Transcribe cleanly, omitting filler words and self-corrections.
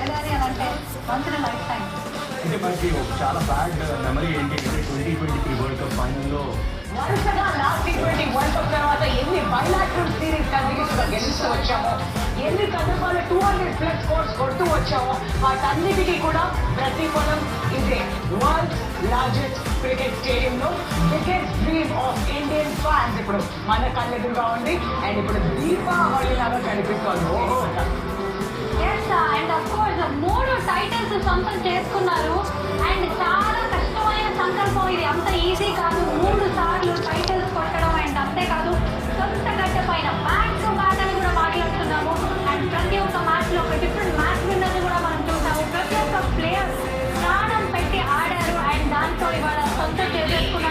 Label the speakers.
Speaker 1: జరగాలి అని అంటే వన్స్ ఇన్ లైఫ్ టైం.
Speaker 2: అంటే మనకి చాలా బ్యాడ్ మెమరీ ఏంటి అంటే 2023 వరల్డ్ కప్ ఫైనల్లో
Speaker 3: వరుసగా లాస్ట్ T20 వరల్డ్ కప్ తర్వాత ఎన్ని బైలాటరల్ సిరీస్ కంటిన్యూస్గా గెలుస్తూ వచ్చామో, ఎన్ని సందర్భాలు 200+ స్కోర్స్ కొడుతూ వచ్చామో, వాటన్నిటికీ కూడా ప్రతిఫలం ఇదే. వరల్డ్ లార్జెస్ట్ క్రికెట్ స్టేడియంలో biggest dream of Indian fans ఇప్పుడు మన కళ్ళెదురుగా ఉంది. అండ్ ఇప్పుడు దీపావళి లాగా కనిపిస్తోంది.
Speaker 1: అండ్ అఫ్ కోర్స్ 3 టైటిల్స్ సొంతం చేసుకున్నారు. అండ్ చాలా కష్టమైన సంకల్పం ఇది, అంత ఈజీ కాదు. 3 సార్లు టైటిల్స్ కొట్టడం. అండ్ అంతేకాదు సొంత గడ్డ పైన బ్యాక్ టు బ్యాక్ అని కూడా మాట్లాడుతున్నాము. అండ్ ప్రతి ఒక్క మ్యాచ్లో ఒక డిఫరెంట్ మ్యాచ్ విన్నర్ని కూడా మనం చూసాము. ప్రతి ఒక్క ప్లేయర్ ప్రాణం పెట్టి ఆడారు. అండ్ దాంతో ఇవాళ సొంతం చేసేసుకున్నారు.